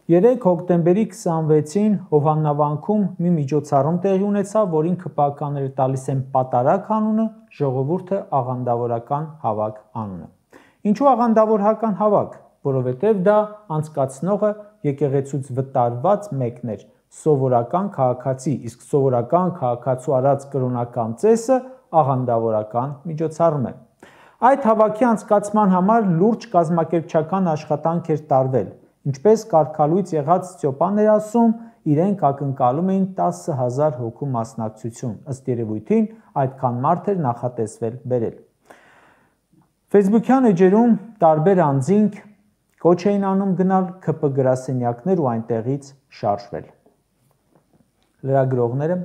3 հոկտեմբերի 26-ին Հովհաննավանքում մի միջոցառում տեղի ունեցավ, որին ՔՊԱ-ականները տալիս են պատարակ անունը, ժողովուրդը աղանդավորական հավաք անունը։ Ինչու աղանդավորական հավաք, որովհետև դա անցկացնողը եկեղեցուց վտարված մեկն էր, սովորական քաղաքացի, իսկ սովորական քաղաքացու արած կրոնական ծեսը աղանդավորական միջոցառում է։ Այդ հավաքի անցկացման համար լուրջ կազմակերպչական աշխատանք էր տարվել, ինչպես կարգալույծ եղած Ստյոպանն էր ասում, իրենք ակնկալում էին 10,000 հոգու մասնակցություն, ըստ երևույթին այդքան մարդ էր նախատեսվել բերել։ Facebook-յան էջերում տարբեր անձինք կոչ էին անում գնալ ՔՊ գրասենյակներ ու այնտեղից շարժվել։ Լրագրողները,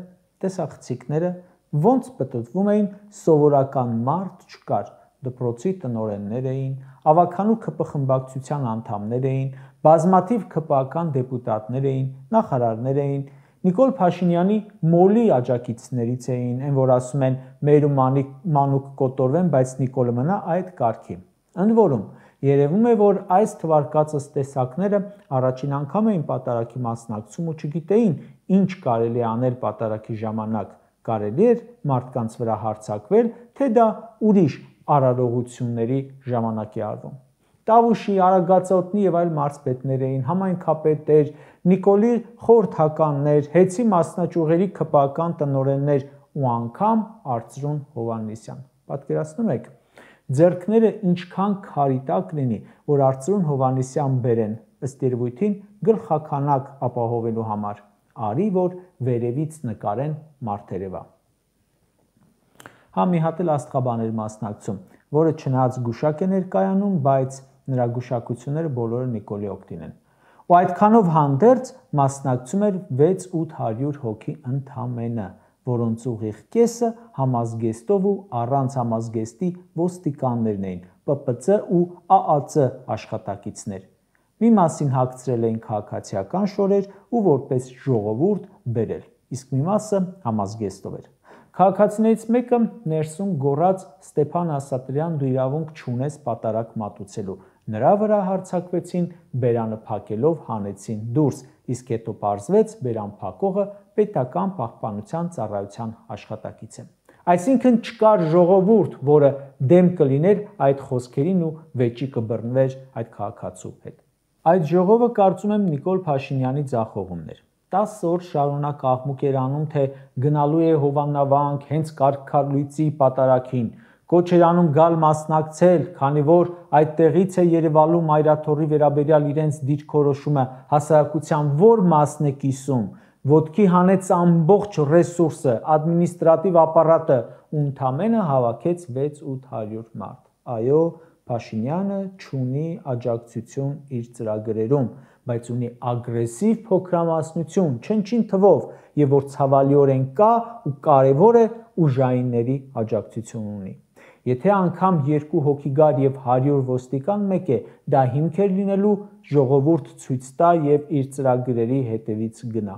տեսախցիկները ոնց պտտվում էին, սովորական մարդ չկար, դպրոցի տնօրեններ էին, ավագանու ՔՊ խմբակցության անդամներ էին, բազմաթիվ ՔՊԱ-ական դեպուտատներ էին, նախարարներ էին, Նիկոլ Փաշինյանի մոլի աջակիցներից էին, այն որ ասում են մեր ու մանուկ կոտորվեն, բայց Նիկոլը մնա այդ կարգի։ Ընդ որում, երևում է, որ այս թվարկածս տեսակները առաջին անգամ էին պատարակի մասնակցում ու չգիտեին, ինչ կարելի է անել պատարակի ժամանակ, կարելի էր մարդկանց վրա հարձակվել, թե դա ուրիշ արարողությունների ժամանակ է արվում։ Տավուշի, Արագածոտնի եւ այլ մարզպետներ էին, համայնքապետեր, Նիկոլի խորհրդականներ, Հեցի մասնաճյուղերի ՔՊԱ-ական տնօրեններ ու անգամ Արծրուն Հովհաննիսյան։ Պատկերացնում եք, ձեռքները ինչքան քարի տակ լինի, որ Արծրուն Հովհաննիսյան բերեն, ըստ երևույթին գլխաքանակ ապահովելու համար, արի որ վերևից նկարեն Մարտերևա։ Հա մի հատ էլ աստղաբան էր մասնակցում, որը չնայած գուշակ է ներկայանում, բայց նրա գուշակությունները բոլորը Նիկոլի օգտին են։ Ու այդքանով հանդերձ մասնակցում էր 6-800 հոգի ընդամենը, որոնց ուղիղ կեսը համազգեստով ու առանց համազգեստի ոստիկաններն էին, ՊՊՑ ու ԱԱԾ աշխատակիցներ։ Մի մասին հագցրել էին քաղաքացիական շորեր ու որպես ժողովուրդ բերել, իսկ մի մասը համազգեստով էր։ Քաղաքացիներից մեկը ներսում գոռաց Ստեփան Ասատրյան, դու իրավունք չունես պատարակ մատուցելու։ Նրա վրա հարձակվեցին, բերանը փակելով հանեցին դուրս, իսկ հետո պարզվեց բերան փակողը պետական պահպանության ծառայության աշխատակից է։ Այսինքն չկար ժողովուրդ, որը դեմ կլիներ այդ խոսքերին ու վեճի կբռնվեր այդ քաղաքացու հետ։ Այդ ժողովը կարծում եմ Նիկոլ Փաշինյանի ձախողումն էր։ 10 օր շարունակ աղմուկ էր անում, թե գնալու է Հովհաննավանք հենց կարգալույծի պատարակին, կոչ էր անում գալ մասնակցել, քանի որ այդտեղից է երևալու Մայրաթոռի վերաբերյալ իրենց դիրքորոշումը հասարակության որ մասն է կիսում, ոտքի հանեց ամբողջ ռեսուրսը, ադմինիստրատիվ ապարատը ու ընդամենը հավաքեց 6-800 մարդ։ Այո, Փաշինյանը չունի աջակցություն իր ծրագրերում, բայց ունի ագրեսիվ փոքրամասնություն, չնչին թվով, եւ որ ցավալիորեն կա ու կարևոր է ուժայինների աջակցություն ունի։ Եթե անգամ 2 հոգի գար եւ 100 ոստիկան մեկ է, դա հիմք էր լինելու ժողովուրդ ցույց տա եւ իր ծրագրերի հետևից գնա։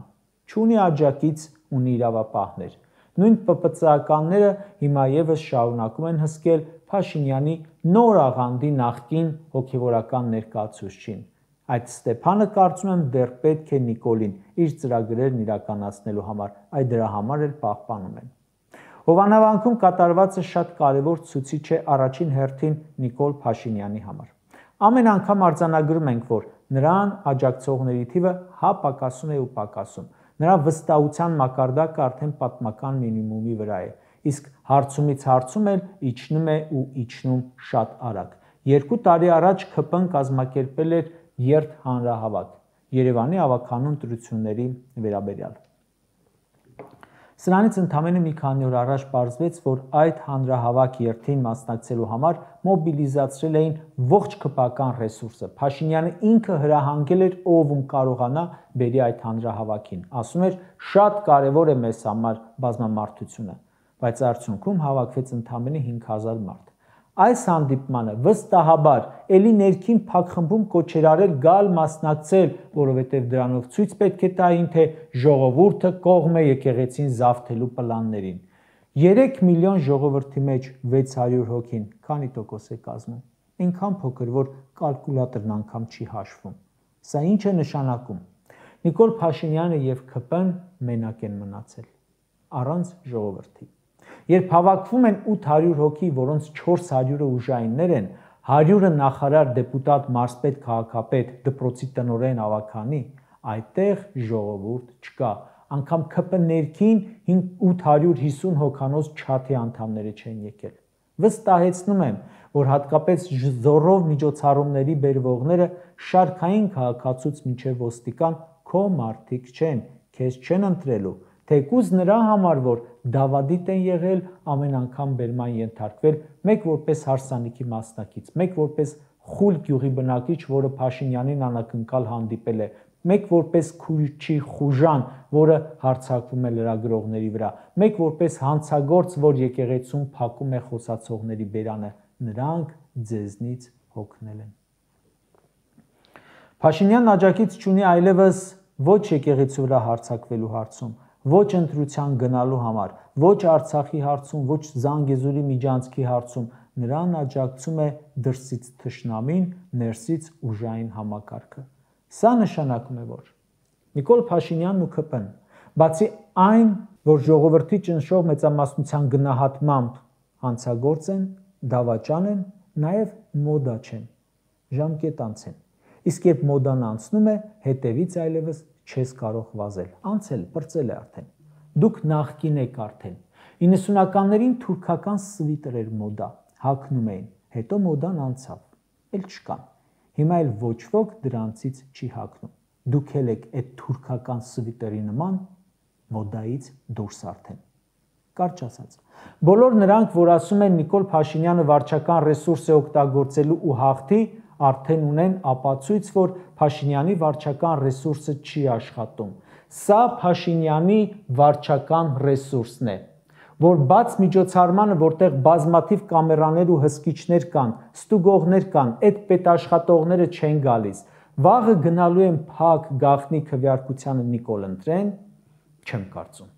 Չունի աջակից, ունի իրավապահներ։ Նույն ՊՊՑ-ականները հիմա եւս շարունակում են հսկել Փաշինյանի նոր աղանդի նախկին հոգեվորական ներկայացուցչին։ Այդ Ստեփանը կարծում եմ դեռ պետք է Նիկոլին իր ծրագրերն իրականացնելու համար, այդ դրա համար էլ պահպանում են։ Հովհաննավանքում կատարվածը շատ կարևոր ցուցիչ է առաջին հերթին Նիկոլ Փաշինյանի համար։ Ամեն անգամ արձանագրում ենք, որ նրան աջակցողների թիվը հա պակասում է ու պակասում։ Նրա վստահության մակարդակը արդեն պատմական մինիմումի վրա է, իսկ հարցումից հարցում էլ իջնում է ու իջնում շատ արագ։ 2 տարի առաջ ՔՊ-ն կազմակերպել էր երթ-հանրահավաք Երևանի ավագանու ընտրությունների վերաբերյալ։ Սրանից ընդամենը մի քանի օր առաջ պարզվեց, որ այդ հանրահավաք երթին մասնակցելու համար մոբիլիզացրել էին ողջ ՔՊ-ական ռեսուրսը։ Փաշինյանը ինքը հրահանգել էր, ով կարողանա բերի այդ հանրահավաքին։ Ասում էր, շատ կարևոր է մեզ համար բազմամարդությունը, բայց արդյունքում հավաքվեց ընդամենը 5000 մարդ։ Այս հանդիպմանը վստահաբար էլի ներքին փակխմբում կոչեր արել գալ մասնակցել, որովհետև դրանով ցույց պետք է տային, թե ժողովուրդը կողմ է եկեղեցին զավթելու պլաններին։ 3 միլիոն ժողովրդի մեջ 600 հոգին քանի տոկոս է կազմում։ Այնքան փոքր, որ կալկուլատորն անգամ չի հաշվում։ Սա ինչ է նշանակում։ Նիկոլ Փաշինյանը եւ ՔՊ-ն մենակ են մնացել, առանց ժողովրդի։ Երբ հավաքվում են 800 հոգի, որոնց 400-ը ուժայիններ են, 100-ը նախարար, դեպուտատ, մարզպետ, քաղաքապետ, դպրոցի տնօրեն, ավագանի, այդտեղ ժողովուրդ չկա։ Անգամ ՔՊ ներքին 850 հոգանոց չաթի անդամները չեն եկել։ Վստահեցնում եմ, որ հատկապես զորով միջոցառումների բերվողները շարքային քաղաքացուց մինչև ոստիկան քո մարդիկ չեն, քեզ չեն ընտրելու, թեկուզ նրա համար, որ դավադիտ են եղել, ամեն անգամ բերման ենթարկվել, մեկ որպես հարսանիքի մասնակից, մեկ որպես խուլ գյուղի բնակիչ, որը Փաշինյանին անակնկալ հանդիպել է, մեկ որպես քույրչի խուժան, որը հարձակվում է լրագրողների վրա, մեկ որպես հանցագործ, որ եկեղեցում փակում է խոսացողների բերանը, նրանք ձեզնից հոգնել են։ Փաշինյանն աջակից չունի այլևս ոչ եկեղեցու վրա հարձակվելու հարցում, ոչ ընտրության գնալու համար, ոչ Արցախի հարցում, ոչ Զանգեզուրի միջանցքի հարցում, նրան աջակցում է դրսից թշնամին, ներսից ուժային համակարգը։ Սա նշանակում է, որ Նիկոլ Փաշինյանն ու ՔՊ-ն, բացի այն, որ ժողովրդի ճնշող մեծամասնության գնահատմամբ հանցագործ են, դավաճան են, նաև մոդա չեն, ժամկետանց են։ Իսկ երբ մոդան անցնում է, հետևից այլևս չես կարող վազել, անցել, պրծել է արդեն։ Դուք նախկին եք արդեն։ 90-ականներին թուրքական սվիտեր էր մոդա, հագնում էին, հետո մոդան անցավ, էլ չկան։ Հիմա էլ ոչ ոք դրանցից չի հագնում։ Դուք էլ եք այդ թուրքական սվիտերի նման մոդայից դուրս արդեն։ Կարճ ասած, բոլոր նրանք, որ ասում են Նիկոլ Փաշինյանը վարչական ռեսուրս է օգտագործելու ու հաղթի, արդեն ունեն ապացույց, որ Փաշինյանի վարչական ռեսուրսը չի աշխատում։ Սա Փաշինյանի վարչական ռեսուրսն է, որ բաց միջոցառմանը, որտեղ բազմաթիվ կամերաներ ու հսկիչներ կան, ստուգողներ կան, այդ պետաշխատողները չեն գալիս, վաղը գնալու են փակ գաղտնի քվեարկությանը Նիկոլ ընտրեն, չեմ կարծում։